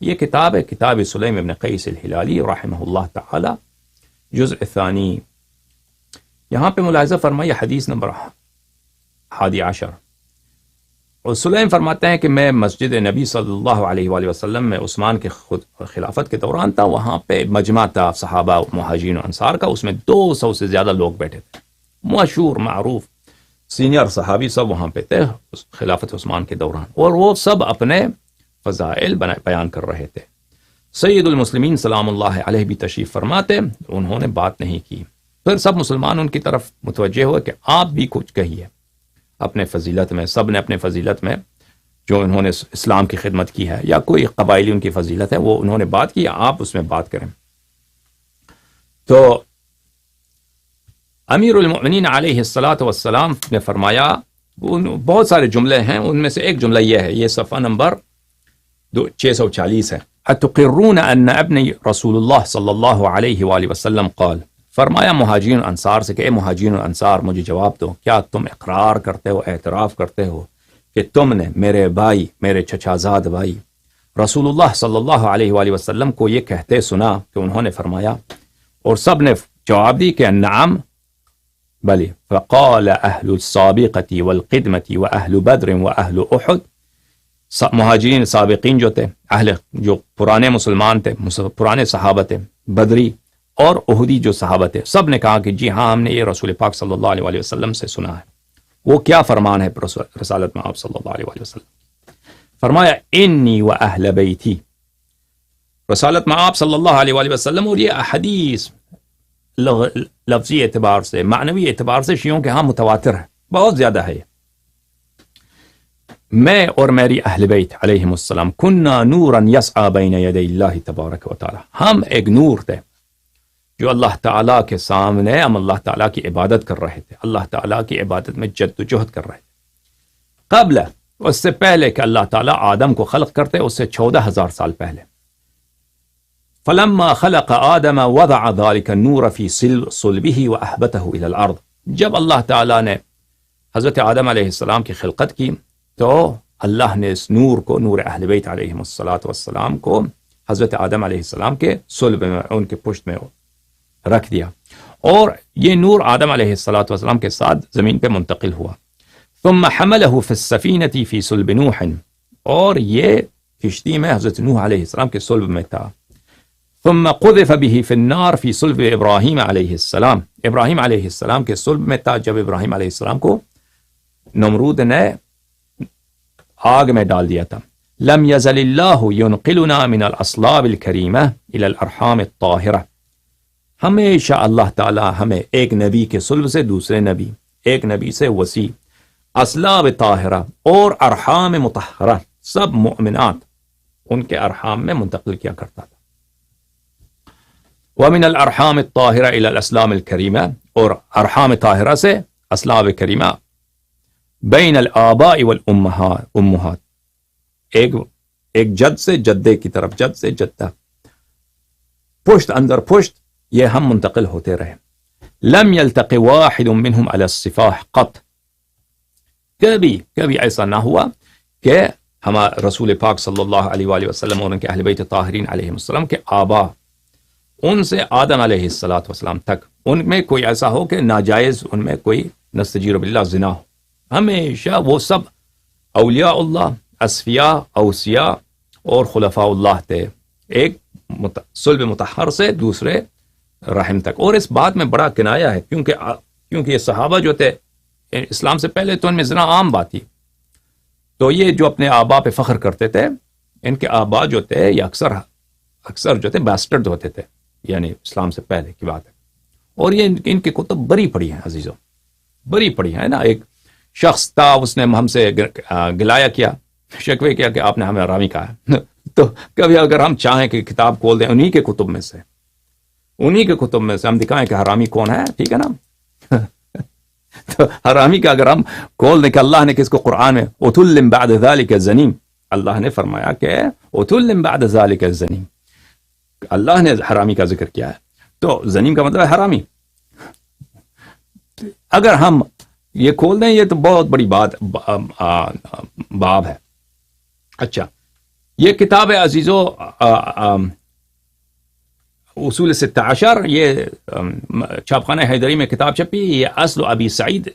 یہ کتاب ہے کتاب سلیم ابن قیس الہلالی رحمہ اللہ تعالی، جزء ثانی۔ یہاں پہ ملاحظہ فرمائیے حدیث نمبر 11۔ اور سلیم فرماتے ہیں کہ میں مسجد نبی صلی اللہ علیہ وآلہ وسلم میں عثمان کے خلافت کے دوران تھا، وہاں پہ مجمع تھا صحابہ مہاجرین و انصار کا، اس میں 200 سے زیادہ لوگ بیٹھے تھے، مشہور معروف سینئر صحابی سب وہاں پہ تھے خلافت عثمان کے دوران، اور وہ سب اپنے فضائل بیان کر رہے تھے۔ سید المسلمین سلام اللہ علیہ بھی تشریف فرماتے، انہوں نے بات نہیں کی۔ پھر سب مسلمان ان کی طرف متوجہ ہوئے کہ آپ بھی کچھ کہیے اپنے فضیلت میں، سب نے اپنے فضیلت میں جو انہوں نے اسلام کی خدمت کی ہے یا کوئی قبائلی ان کی فضیلت ہے وہ انہوں نے بات کی، آپ اس میں بات کریں۔ تو امیر المؤمنین علیہ الصلاۃ والسلام نے فرمایا، بہت سارے جملے ہیں، ان میں سے ایک جملہ یہ ہے، یہ صفحہ نمبر 640 ہے، اتقرون ان ابن رسول اللہ صلی اللہ علیہ وآلہ وسلم قال، فرمایا مہاجرین انصار سے کہ اے مہاجرین انصار مجھے جواب دو، کیا تم اقرار کرتے ہو، اعتراف کرتے ہو کہ تم نے میرے بھائی، میرے چچا زاد بھائی رسول اللہ صلی اللہ علیہ وآلہ وسلم کو یہ کہتے سنا کہ انہوں نے فرمایا، اور سب نے جواب دی کہ نعم بلی، فقال اہل السابقۃ والقدمۃ واہل بدر واہل احد، مہاجرین سابقین جو تھے، اہل جو پرانے مسلمان تھے، پرانے صحابہ تھے، بدری اور احدی جو صحابہ تھے، سب نے کہا کہ جی ہاں ہم نے یہ رسول پاک صلی اللہ علیہ وسلم سے سنا ہے۔ وہ کیا فرمان ہے رسالت میں آپ صلی اللہ علیہ وسلم؟ فرمایا انی و اہل بیتی، رسالت میں آپ صلی اللہ علیہ وسلم، اور یہ حدیث لفظی اعتبار سے، معنوی اعتبار سے شیعوں کے ہاں متواتر ہے، بہت زیادہ ہے۔ میں اور میری اہل بیت علیہم السلام کننا نورا یسعی بین یدی اللہ تبارک و تعالی، ہم ایک نور تھے جو اللہ تعالیٰ کے سامنے ہم اللہ تعالیٰ کی عبادت کر رہے تھے، اللہ تعالیٰ کی عبادت میں جد و جہد کر رہے تھے، قبل اس سے پہلے کہ اللہ تعالیٰ آدم کو خلق کرتے، اس سے 14,000 سال پہلے۔ فلما خلق آدم وضع ذلك النور في صلبه وأهبته إلى الأرض، جب اللہ تعالیٰ نے حضرت آدم علیہ السلام کی خلقت کی تو اللہ نے اس نور کو، نور اہل بیت علیہم السلام کو حضرت آدم علیہ السلام کے صلب میں، ان کے پشت میں رکھ دیا، اور یہ نور آدم علیہ السلام کے ساتھ زمین پہ منتقل ہوا۔ ثم حمله في السفينة في صلب نوح، اور یہ کشتی میں حضرت نوح علیہ السلام کے صلب میں تھا۔ ثم قذف به في النار في صلب ابراہیم علیہ السلام، ابراہیم علیہ السلام کے صلب میں تھا جب ابراہیم علیہ السلام کو نمرود نے آگ میں ڈال دیا تھا۔ لم يزل اللہ ينقلنا من الاصلاب الكریمہ الى الارحام الطاہرہ، ہمیشہ اللہ تعالی ہمیں ایک نبی کے صلب سے دوسرے نبی، ایک نبی سے وسیع اصلاب طاہرہ اور ارحام مطہرہ، سب مؤمنات ان کے ارحام میں منتقل کیا کرتا تھا۔ ومن الارحام الطاہرہ الى الاسلام الکریمہ، اور ارحام طاہرہ سے اسلاب کریمہ، بین الآباء والامہات، ایک جد سے جدے کی طرف، جد سے جدہ، پشت اندر پشت، یہ ہم منتقل ہوتے رہے۔ لم يلتقي واحد منهم على الصفاح قط، کبھی ایسا نہ ہوا کہ ہمارا رسول پاک صلی اللہ علیہ وآلہ وسلم اور ان کے اہل بیت طاہرین علیہ السلام کے آبا، ان سے آدم علیہ السلام تک، ان میں کوئی ایسا ہو کہ ناجائز، ان میں کوئی نستجیر باللہ زنا ہو۔ ہمیشہ وہ سب اولیاء اللہ، اصفیاء، اوصیاء اور خلفاء اللہ تھے، ایک صلب مطہر سے دوسرے رحم تک۔ اور اس بات میں بڑا کنایہ ہے، کیونکہ یہ صحابہ جو تھے اسلام سے پہلے تو ان میں زنا عام بات تھی، تو یہ جو اپنے آبا پہ فخر کرتے تھے، ان کے آبا جو تھے یہ اکثر جو تھے بیسٹرڈ ہوتے تھے، یعنی اسلام سے پہلے کی بات ہے۔ اور یہ ان کی کتب بری پڑی ہیں عزیزوں، بری پڑی ہیں نا۔ ایک شخص تھا، اس نے ہم سے گلایا کیا، شکوے کیا کہ آپ نے ہمیں حرامی کہا ہے۔ تو کبھی اگر ہم چاہیں کہ کتاب کھول دیں انہی کے کتب میں سے ہم دکھائیں کہ حرامی کون ہے، ٹھیک ہے نا؟ تو حرامی کا اگر ہم کھول دیں کہ اللہ نے کس کو قرآن میں عتل بعد ذلک زنیم، اللہ نے فرمایا کہ عتل بعد ذلک زنیم، اللہ نے حرامی کا ذکر کیا ہے، تو زنیم کا مطلب ہے حرامی۔ اگر ہم یہ کھول دیں، یہ تو بہت بڑی بات باب ہے۔ اچھا، یہ کتاب عزیزو اصول 16 یہ چھاپخانہ حیدری میں کتاب چھپی. یہ اصل ابی سعید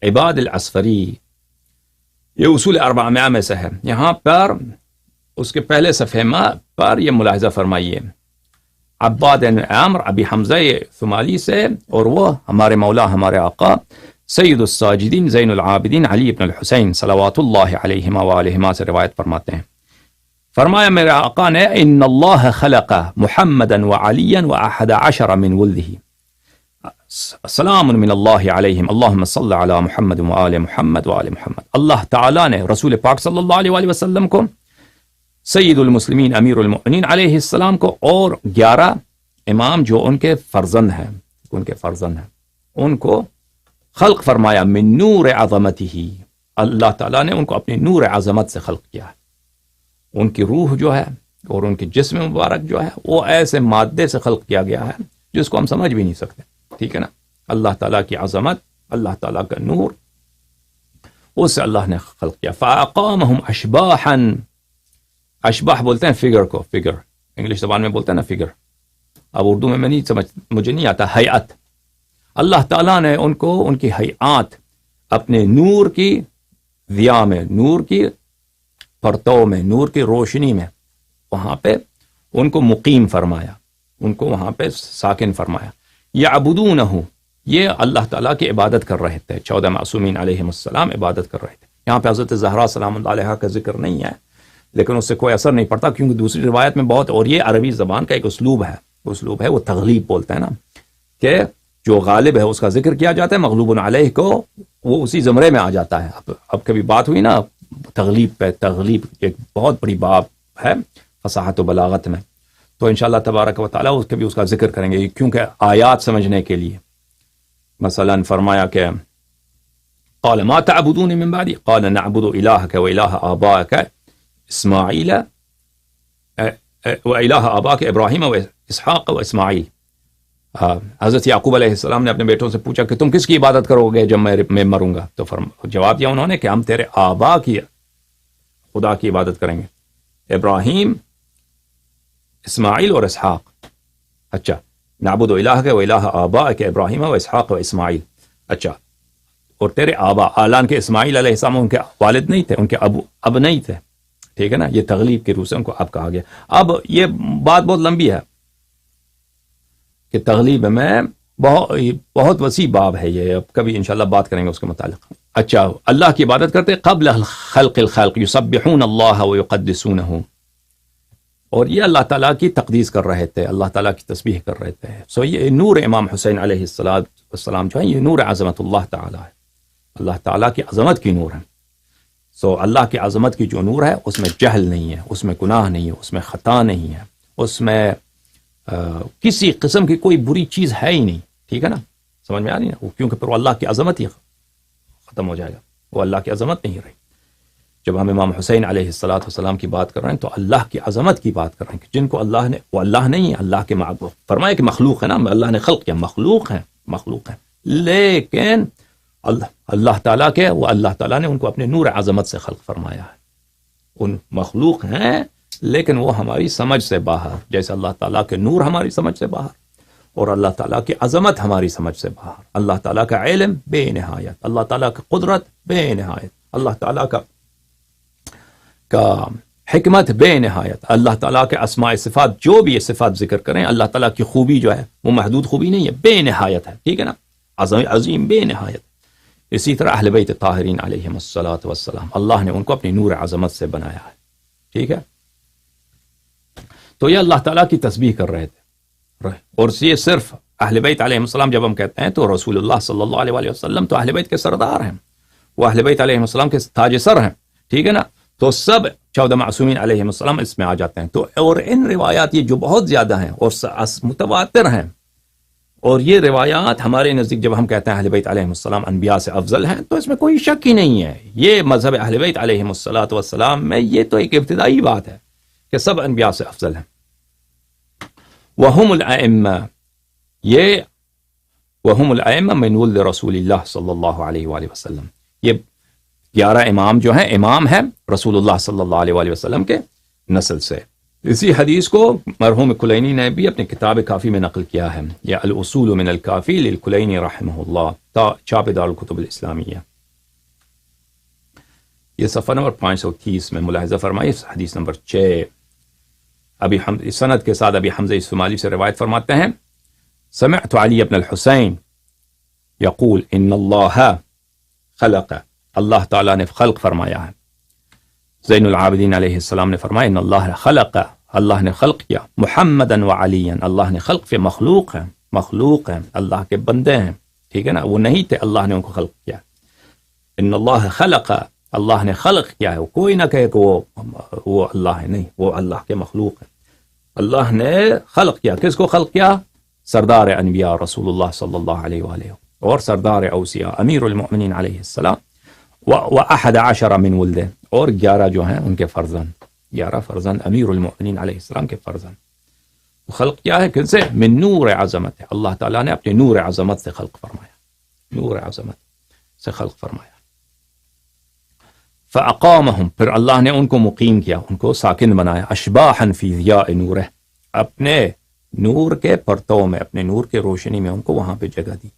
عباد العصفری، یہ اصول 400 میں سے ہے. یہاں پر اس کے پہلے صفحے پر یہ ملاحظہ فرمائیے، عباد عمر ابی حمزہ ثمالی سے، اور وہ ہمارے مولا ہمارے آقا سید الساجدین زین العابدین علی بن الحسین صلوات اللہ علیہما وآلہما سے روایت فرماتے ہیں. فرمایا میرے آقا نے ان اللہ خلق محمدا وعلیا و11 من ولده سلام من اللہ علیہم اللہم صل علی محمد وآل محمد وآل محمد. اللہ تعالیٰ نے رسول پاک صلی اللہ علیہ وآلہ وسلم کو، سید المسلمین امیر المؤمنین علیہ السلام کو، اور 11 امام جو ان کے فرزند ہیں ان کو خلق فرمایا من نور عظمتہ. اللہ تعالیٰ نے ان کو اپنے نور عظمت سے خلق کیا ہے. ان کی روح جو ہے اور ان کے جسم مبارک جو ہے وہ ایسے مادے سے خلق کیا گیا ہے جس کو ہم سمجھ بھی نہیں سکتے. ٹھیک ہے نا. اللہ تعالیٰ کی عظمت، اللہ تعالیٰ کا نور، اس سے اللہ نے خلق کیا. فاقامہم اشباحا، اشباح بولتے ہیں فگر کو، فگر انگلش زبان میں بولتے ہیں نا فگر، اب اردو میں نہیں سمجھ، مجھے نہیں آتا. حیات، اللہ تعالیٰ نے ان کو ان کی حیات اپنے نور کی ضیاء میں، نور کی پرتو میں، نور کی روشنی میں وہاں پہ ان کو مقیم فرمایا، ان کو وہاں پہ ساکن فرمایا. یعبدونہ، یہ اللہ تعالیٰ کی عبادت کر رہے تھے. 14 معصومین علیہم السلام عبادت کر رہے تھے. یہاں پہ حضرت زہرا سلام اللہ علیہا کا ذکر نہیں ہے، لیکن اس سے کوئی اثر نہیں پڑتا کیونکہ دوسری روایت میں بہت، اور یہ عربی زبان کا ایک اسلوب ہے، وہ تغلیب بولتے ہیں نا، کہ جو غالب ہے اس کا ذکر کیا جاتا ہے، مغلوب علیہ کو وہ اسی زمرے میں آ جاتا ہے. اب کبھی بات ہوئی نا تغلیب پہ، تغلیب ایک بہت بڑی باب ہے فصاحت و بلاغت میں، تو انشاءاللہ تبارک و تعالیٰ اس کا ذکر کریں گے، کیونکہ آیات سمجھنے کے لیے. مثلا فرمایا کہ قال ما تعبدون من بعدی قال نعبد الہک و الہ آبائک اسماعیل و الہ آبائک ابراہیم و اسحاق و اسماعیل. حضرت یعقوب علیہ السلام نے اپنے بیٹوں سے پوچھا کہ تم کس کی عبادت کرو گے جب میں مروں گا؟ تو جواب دیا انہوں نے کہ ہم تیرے آبا کی، خدا کی عبادت کریں گے، ابراہیم، اسماعیل اور اسحاق. اچھا، نعبد الہک و الہ آبائک ابراہیم و اسحاق و اسماعیل. اچھا، اور تیرے آبا، اعلان کے اسماعیل علیہ السلام ان کے والد نہیں تھے، ان کے اب نہیں تھے. ٹھیک ہے نا. یہ تغلیب کے روح سے ان کو اب کہا گیا. اب یہ بات بہت لمبی ہے کہ تغلیب میں بہت وسیع باب ہے یہ، اب کبھی انشاءاللہ بات کریں گے اس کے متعلق. اچھا، اللہ کی عبادت کرتے قبل خلق الخلق، یسبحون اللہ و یقدسونہ، اور یہ اللہ تعالیٰ کی تقدیس کر رہے تھے، اللہ تعالیٰ کی تسبیح کر رہے تھے. سو یہ نور امام حسین علیہ السلام جو ہے یہ نور عظمت اللہ تعالیٰ ہے، اللہ تعالیٰ کی عظمت کی نور ہے. سو اللہ کی عظمت کی جو نور ہے اس میں جہل نہیں ہے، اس میں گناہ نہیں ہے، اس میں خطا نہیں ہے، اس میں کسی قسم کی کوئی بری چیز ہے ہی نہیں. ٹھیک ہے نا. سمجھ میں آ رہی نا، کیونکہ پھر وہ اللہ کی عظمت ہی ختم ہو جائے گا، وہ اللہ کی عظمت نہیں رہی. جب ہم امام حسین علیہ السلام کی بات کر رہے ہیں تو اللہ کی عظمت کی بات کر رہے ہیں، جن کو اللہ نے، وہ اللہ نہیں ہے، اللہ کے معبود فرمایا کہ مخلوق ہے نا، اللہ نے خلق کیا، مخلوق ہیں، لیکن اللہ تعالیٰ کے، وہ اللہ تعالیٰ نے ان کو اپنے نور عظمت سے خلق فرمایا ہے. ان مخلوق ہیں لیکن وہ ہماری سمجھ سے باہر، جیسے اللہ تعالیٰ کے نور ہماری سمجھ سے باہر اور اللہ تعالیٰ کی عظمت ہماری سمجھ سے باہر. اللہ تعالیٰ کا علم بے نہایت، اللہ تعالیٰ کی قدرت بے نہایت، اللہ تعالیٰ کا حکمت بے نہایت، اللہ تعالیٰ کے اسماء صفات، جو بھی یہ صفات ذکر کریں، اللہ تعالیٰ کی خوبی جو ہے وہ محدود خوبی نہیں ہے، بے نہایت ہے. ٹھیک ہے نا. عظیم بے نہایت. اسی طرح اہل بیت طاہرین علیہم الصلاۃ والسلام، اللہ نے ان کو اپنی نور عظمت سے بنایا ہے. ٹھیک ہے. تو یہ اللہ تعالیٰ کی تسبیح کر رہے تھے. اور یہ صرف اہل بیت علیہم السلام جب ہم کہتے ہیں تو رسول اللہ صلی اللہ علیہ وآلہ وسلم تو اہل بیت کے سردار ہیں، وہ اہل بیت علیہم السلام کے تاج سر ہیں. ٹھیک ہے نا. تو سب 14 معصومین علیہم السلام اس میں آ جاتے ہیں. تو اور ان روایات یہ جو بہت زیادہ ہیں اور متواتر ہیں، اور یہ روایات ہمارے نزدیک جب ہم کہتے ہیں اہل بیت علیہم السلام انبیاء سے افضل ہیں تو اس میں کوئی شک ہی نہیں ہے. یہ مذہب اہل بیت علیہم السلام میں یہ تو ایک ابتدائی بات ہے کہ سب انبیاء سے افضل ہیں. وہم الائمہ، یہ وہم الائمہ من ولد رسول اللہ صلی اللہ علیہ وآلہ وسلم، یہ 11 امام جو ہیں، امام ہیں رسول اللہ صلی اللہ علیہ وآلہ وسلم کے نسل سے. اسی حدیث کو مرحوم کلینی نے بھی اپنی کتاب کافی میں نقل کیا ہے. یا الاصول من الکافی للکلینی رحمہ اللہ، چاپ دار الکتب الاسلامیہ. یہ صفحہ نمبر 530 میں ملاحظہ فرمائیے. حدیث نمبر 6 ابھی سند کے ساتھ ابھی حمزہ اسماعیلی سے روایت فرماتے ہیں، سمعت علی بن الحسین یقول ان اللہ خلق، اللہ تعالیٰ نے خلق فرمایا ہے. زین العابدین علیہ السلام نے فرمایا ان اللہ خلق، اللہ نے خلق کیا، محمدن و علی، اللہ نے خلق سے مخلوق ہے، مخلوق ہیں، اللہ کے بندے ہیں، ٹھیک ہے نا، وہ نہیں تھے، اللہ نے ان کو خلق کیا. ان اللہ خلق، اللہ نے خلق کیا ہے. کوئی نہ کہے کہ وہ اللہ ہے، نہیں، وہ اللہ کے مخلوق ہے. اللہ نے خلق کیا. کس کو خلق کیا؟ سردار انبیاء رسول اللہ صلی اللہ علیہ وآلہ اور سردار اوصیاء امیر المؤمنین علیہ السلام و11 من ولدہ، اور 11 جو ہیں ان کے فرزند، 11 فرزند امیر المؤمنین علیہ السلام کے فرزند. خلق کیا ہے کن سے؟ من نور عظمت، اللہ تعالیٰ نے اپنے نور عظمت سے خلق فرمایا، نور عظمت سے خلق فرمایا. فاقامہم، پھر اللہ نے ان کو مقیم کیا، ان کو ساکن بنایا، اشباحا فی ضیاء نورہ، اپنے نور کے پرتو میں، اپنے نور کے روشنی میں ان کو وہاں پہ جگہ دی.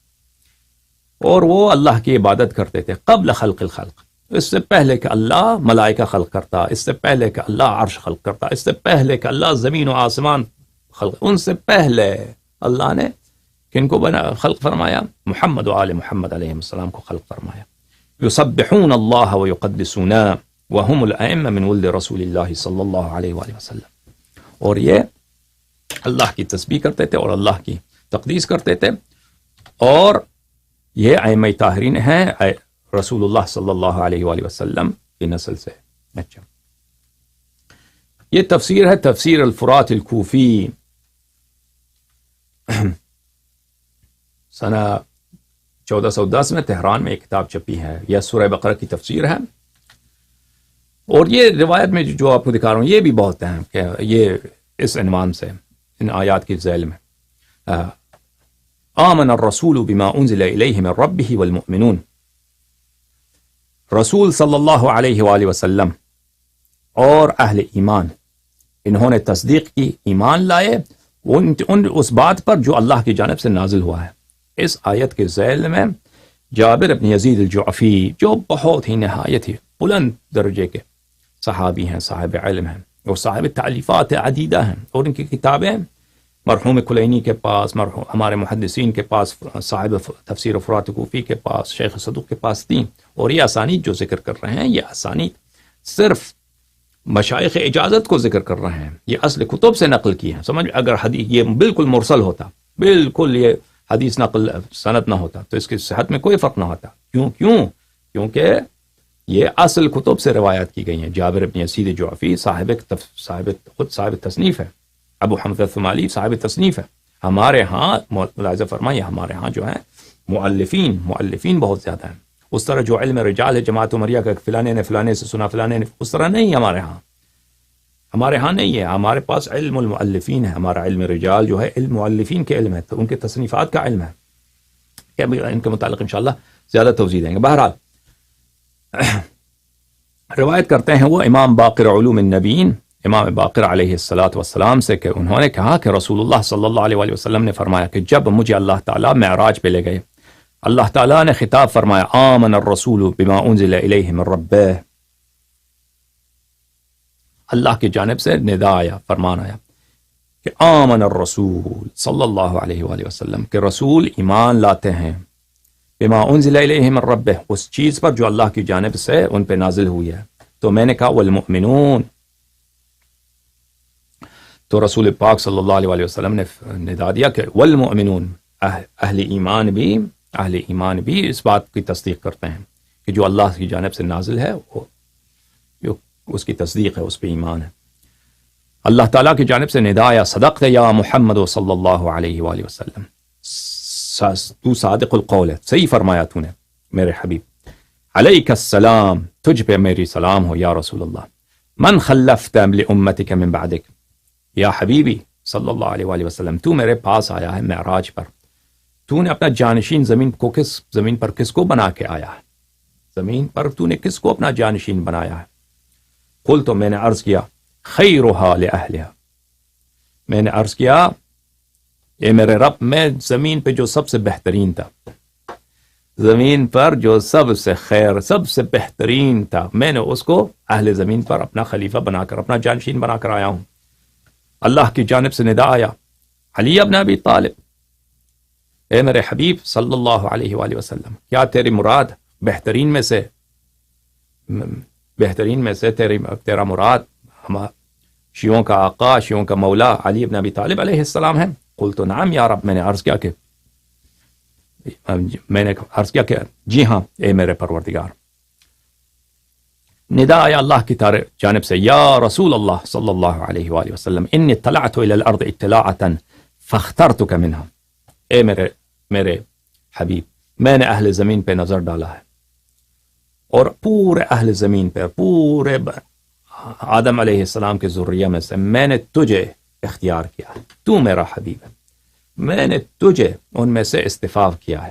اور وہ اللہ کی عبادت کرتے تھے قبل خلق الخلق، اس سے پہلے کہ اللہ ملائکہ خلق کرتا، اس سے پہلے کہ اللہ عرش خلق کرتا، اس سے پہلے کہ اللہ زمین و آسمان خلق، ان سے پہلے اللہ نے کن کو خلق فرمایا؟ محمد و آل محمد علیہ السلام کو خلق فرمایا. یسبحون اللہ و یقدسون وهم الائمہ من ولد رسول اللہ صلی اللہ علیہ وآلہ وسلم. اور یہ اللہ کی تسبیح کرتے تھے اور اللہ کی تقدیس کرتے تھے، اور یہ ائمہ طاہرین ہیں رسول اللہ صلی اللہ علیہ وآلہ وسلم کی نسل سے. اچھا، یہ تفسیر ہے تفسیر الفرات الکوفی، سنہ 1410 میں تہران میں ایک کتاب چھپی ہے، یہ سورہ بقرہ کی تفسیر ہے. اور یہ روایت میں جو آپ کو دکھا رہا ہوں یہ بھی بہت ہیں کہ یہ اس عنوان سے ان آیات کی ذیل میں آمن الرسول بما انزل الیہ من ربہ والمؤمنون، رسول صلی اللہ علیہ وآلہ وسلم اور اہل ایمان انہوں نے تصدیق کی، ایمان لائے اس بات پر جو اللہ کی جانب سے نازل ہوا ہے. اس آیت کے ذیل میں جابر بن یزید الجعفی جو بہت ہی نہایت ہی بلند درجے کے صحابی ہیں، صاحب علم ہیں اور صاحب تعلیفات عدیدہ ہیں، اور ان کی کتابیں مرحوم کلینی کے پاس، ہمارے محدثین کے پاس، صاحب تفسیر فرات کوفی کے پاس، شیخ صدوق کے پاس تھیں. اور یہ اسانید جو ذکر کر رہے ہیں یہ اسانید صرف مشائخ اجازت کو ذکر کر رہے ہیں، یہ اصل کتب سے نقل کی ہیں. سمجھ، اگر حدیث یہ بالکل مرسل ہوتا، بالکل یہ حدیث نقل سند نہ ہوتا تو اس کی صحت میں کوئی فرق نہ ہوتا. کیونکہ یہ اصل کتب سے روایات کی گئی ہیں. جابر بن یزید جعفی خود صاحب تصنیف ہے، ابو حمزہ الثمالی صاحب تصنیف ہے. ہمارے ہاں ملاحظہ فرمائیے، ہمارے ہاں جو ہیں مؤلفین بہت زیادہ ہیں. اس طرح جو علم رجال ہے جماعت عمریہ کا فلانے نے فلانے سے سنا، فلانے نے، اس طرح نہیں. ہمارے ہاں نہیں ہے. ہمارے پاس علم المؤلفین ہے. ہمارا علم رجال جو ہے علم مؤلفین کے علم ہے، تو ان کے تصنیفات کا علم ہے. کہ ان کے متعلق انشاءاللہ زیادہ توضیح دیں گے. بہرحال روایت کرتے ہیں وہ امام باقر علوم النبیین، امام باقر علیہ السلام سے کہ انہوں نے کہا کہ رسول اللہ صلی اللہ علیہ وآلہ وسلم نے فرمایا کہ جب مجھے اللہ تعالیٰ معراج پہ لے گئے، اللہ تعالیٰ نے خطاب فرمایا آمن الرسول بما انزل الیہ من ربہ، اللہ کی جانب سے ندا آیا، فرمان آیا کہ آمن الرسول صلی اللہ علیہ وآلہ وسلم، کہ رسول ایمان لاتے ہیں بما انزل الیہ من ربہ، اس چیز پر جو اللہ کی جانب سے ان پہ نازل ہوئی ہے. تو میں نے کہا والمؤمنون، تو رسول پاک صلی اللہ علیہ وسلم نے ندا دیا کہ والمؤمنون، اہل ایمان بھی اس بات کی تصدیق کرتے ہیں کہ جو اللہ کی جانب سے نازل ہے وہ اس کی تصدیق ہے، اس پہ ایمان ہے. اللہ تعالیٰ کی جانب سے ندا یا صدقت یا محمد صلی اللہ علیہ وآلہ وسلم، تو صادق القول ہے، صحیح فرمایا تو نے میرے حبیب. علیک السلام، تجھ پہ میری سلام ہو یا رسول اللہ. من خلفت لامتک من بعدک، یا حبیبی صلی اللہ علیہ وآلہ وسلم، تو میرے پاس آیا ہے معراج پر، تو نے اپنا جانشین زمین پر کس کو بنا کے آیا ہے؟ زمین پر تو نے کس کو اپنا جانشین بنایا ہے؟ قل، تو میں نے عرض کیا خیرها لأہلها. میں نے عرض کیا اے میرے رب میں زمین پہ جو سب سے بہترین تھا، زمین پر جو سب سے خیر سب سے بہترین تھا، میں نے اس کو اہل زمین پر اپنا خلیفہ بنا کر اپنا جانشین بنا کر آیا ہوں. اللہ کی جانب سے ندا آیا علی ابن ابی طالب، اے میرے حبیب صلی اللہ علیہ وآلہ وسلم، کیا تیری مراد بہترین میں سے تیرا مراد شیعوں کا آقا، شیعوں کا مولا علی ابن ابی طالب علیہ السلام ہے؟ قلت نعم یا رب، میں نے عرض کیا کہ جی ہاں اے میرے پروردگار. ندا آیا اللہ کی جانب سے یا رسول اللہ صلی اللہ علیہ وآلہ وسلم انی اطلعت الی الارض اطلاعتا فاخترتک منها. اے میرے حبیب، میں نے اہل زمین پہ نظر ڈالا ہے اور پورے اہل زمین پہ، پورے آدم علیہ السلام کے ذریہ میں سے میں نے تجھے اختیار کیا ہے، تو میرا حبیب ہے، میں نے تجھے ان میں سے استفاء کیا ہے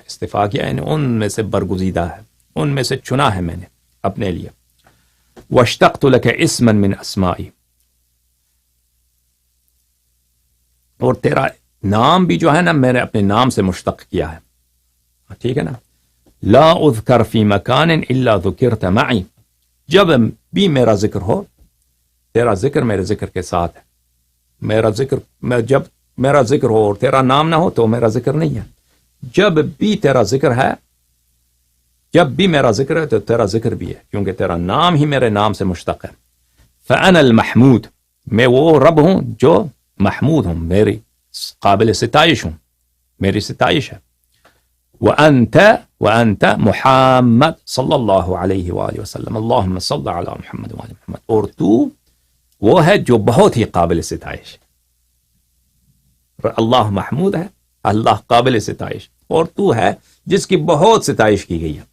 یعنی ان میں سے برگزیدہ ہے، ان میں سے چنا ہے میں نے اپنے لیے. واشتقت لك اسما من اسمائی، اور تیرا نام بھی جو ہے نا میں نے اپنے نام سے مشتق کیا ہے، ٹھیک ہے نا. لا اذکر فی مکان الا ذکرت معی، جب بھی میرا ذکر ہو تیرا ذکر میرے ذکر کے ساتھ ہے. جب میرا ذکر ہو اور تیرا نام نہ ہو تو میرا ذکر نہیں ہے. جب بھی تیرا ذکر ہے، جب بھی میرا ذکر ہے تو تیرا ذکر بھی ہے، کیونکہ تیرا نام ہی میرے نام سے مشتق ہے. فانا المحمود، میں وہ رب ہوں جو محمود ہوں، میری قابل ستائش ہوں، میری ستائش ہے. وانت محمد صلی اللہ علیہ وآلہ وسلم، اللہم صل علی محمد وآل محمد، اور تو وہ ہے جو بہت ہی قابل ستائش ہے. اللہ محمود ہے، اللہ قابل ستائش، اور تو ہے جس کی بہت ستائش کی گئی ہے.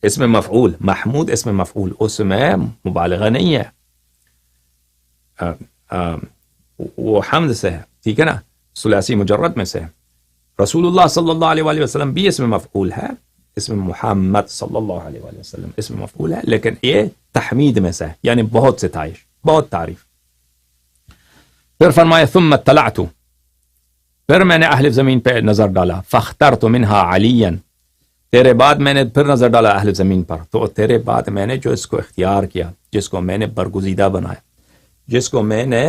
اس میں مفعول محمود، اس میں مفعول، اس میں مبالغہ نہیں ہے، وہ حمد سے ہے، ٹھیک ہے نا، ثلاثی مجرد میں سے ہے. رسول اللہ صلی اللہ علیہ وآلہ وسلم بھی اس میں مفعول ہے، اس میں محمد صلی اللہ علیہ وآلہ وسلم اس میں مفعول ہے، لیکن یہ تحمید میں سے ہے، یعنی بہت ستائش، بہت تعریف. پھر فرمایا ثم اطلعت، پھر میں نے اہل زمین پہ نظر ڈالا، فاخترت منها علیا، تیرے بعد میں نے پھر نظر ڈالا اہل زمین پر، تو تیرے بعد میں نے جو اس کو اختیار کیا، جس کو میں نے برگزیدہ بنایا، جس کو میں نے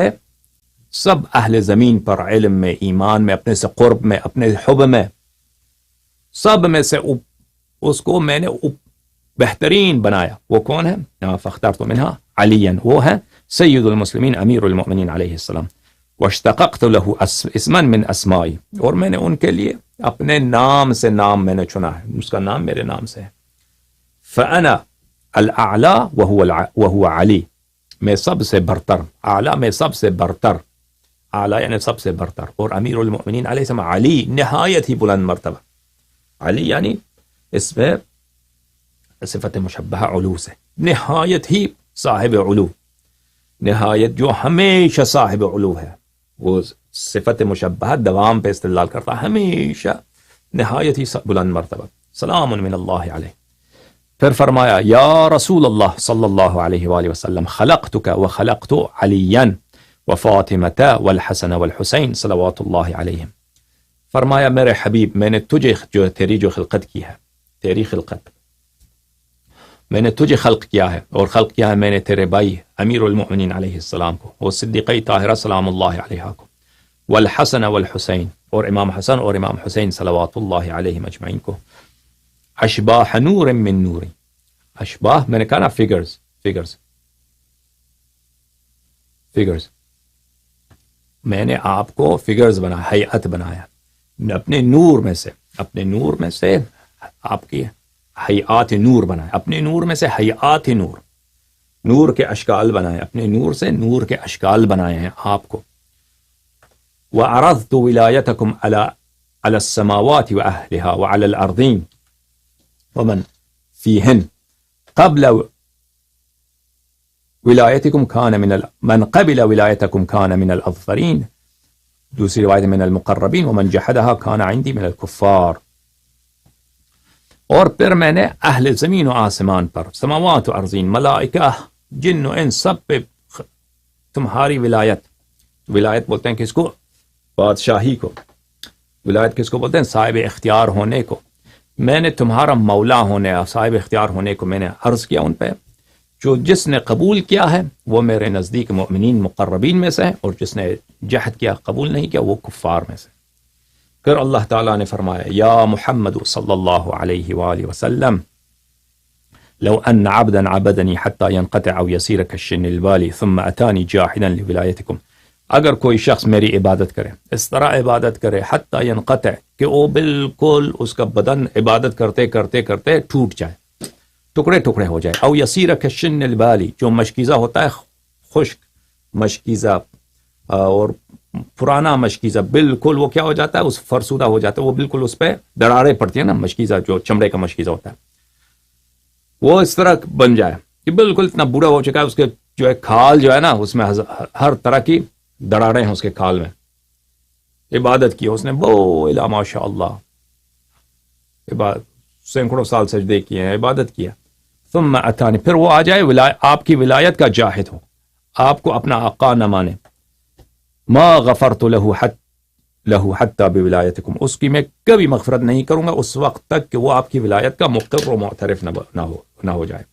سب اہل زمین پر علم میں، ایمان میں، اپنے سے قرب میں، اپنے حب میں، سب میں سے اس کو میں نے بہترین بنایا. وہ کون ہے؟ فاخترت منها علیا، وہ ہے سید المسلمین امیر المؤمنین علیہ السلام. واشتققت له اسما من اسمائی، اور میں نے ان کے لیے اپنے نام سے نام میں نے چنا ہے، اس کا نام میرے نام سے ہے. فانا الاعلی وهو علی، میں سب سے برتر، اعلی میں سب سے برتر، اعلی یعنی سب سے برتر، اور امیر المؤمنین علیہ السلام علی نہایت ہی بلند مرتبہ. علی یعنی اس میں صفت مشبہہ علو سے، نہایت ہی صاحب علو، نہایت جو ہمیشہ صاحب علو ہے، وہ صفت مشبہہ دوام پہ استدلال کرتا ہے، ہمیشہ نہایت ہی بلند مرتبہ. سلام من اللہ علیہ. پھر فرمایا یا رسول اللہ صلی اللہ علیہ وآلہ وسلم خلقتک وخلقت علیا وفاطمۃ والحسن والحسین صلوات اللہ علیہم. فرمایا میرے حبیب، میں نے تجھے تیری جو خلقت کی ہے، تیری خلقت میں نے تجھے خلق کیا ہے، اور خلق کیا ہے میں نے تیرے بھائی امیر المؤمنین علیہ السلام کو، اور صدیقہ طاہرہ سلام اللہ علیہ کو، والحسن والحسین، اور امام حسن اور امام حسین صلوات اللہ علیہم اجمعین کو. اشباح نور من نوری، اشباح میں نے کہا نا فگرز، میں نے آپ کو فگرز بنایا، ہیئت بنایا اپنے نور میں سے آپ کی حیات نور بنائے، اپنے نور میں سے حیات نور، نور کے اشکال بنائے، اپنے نور سے نور کے اشکال بنائے ہیں آپ کو. وعرضت ولایتکم علی السماوات واہلها وعلی الارضین ومن فیہن قبل ولایتکم کان من قبل ولایتکم کان من الاظفرین، دوسری روایت من المقربین ومن جحدها کان عندی من الکفار. اور پھر میں نے اہل زمین و آسمان پر، سماوات و ارضین، ملائکہ، جن و انس، سب پہ تمہاری ولایت بولتے ہیں کس کو؟ بادشاہی کو. ولایت کس کو بولتے ہیں؟ صاحب اختیار ہونے کو. میں نے تمہارا مولا ہونے اور صاحب اختیار ہونے کو میں نے عرض کیا ان پہ. جس نے قبول کیا ہے وہ میرے نزدیک مؤمنین مقربین میں سے ہے، اور جس نے جہد کیا قبول نہیں کیا وہ کفار میں سے. پھر اللہ تعالیٰ نے فرمایا یا محمد صلی اللہ علیہ وآلہ وسلم لو ان عبدا عبدنی حتی ينقطع او يسیر كالشن البالی ثم اتانی جاحدا لولایتکم. اگر کوئی شخص میری عبادت کرے، اس طرح عبادت کرے حتی ينقطع کہ وہ بالکل اس کا بدن عبادت کرتے کرتے کرتے ٹوٹ جائے، ٹکڑے ٹکڑے ہو جائے. او یسیر کالشن البالی، جو مشکیزہ ہوتا ہے خشک مشکیزہ اور پرانا مشکیزہ، بالکل وہ کیا ہو جاتا ہے، اس فرسودہ ہو جاتا ہے، وہ بالکل اس پہ دراڑیں پڑتی ہیں نا، مشکیزہ جو چمڑے کا مشکیزہ ہوتا ہے وہ اس طرح بن جائے کہ بالکل اتنا بوڑھا ہو چکا ہے، اس کے جو ہے کھال جو ہے نا اس میں ہر طرح کی دراڑیں ہیں اس کے کھال میں. عبادت کی اس نے بو الا ماشاء اللہ، سینکڑوں سال سجدے کیے ہیں، عبادت کیا. ثم اتانی، پھر وہ آ جائے آپ کی ولایت کا جاحد ہو، آپ کو اپنا آقا نہ مانے. ما غفرت له حتی بولایتکم، اس کی میں کبھی مغفرت نہیں کروں گا اس وقت تک کہ وہ آپ کی ولایت کا مقر و معترف نہ ہو جائے.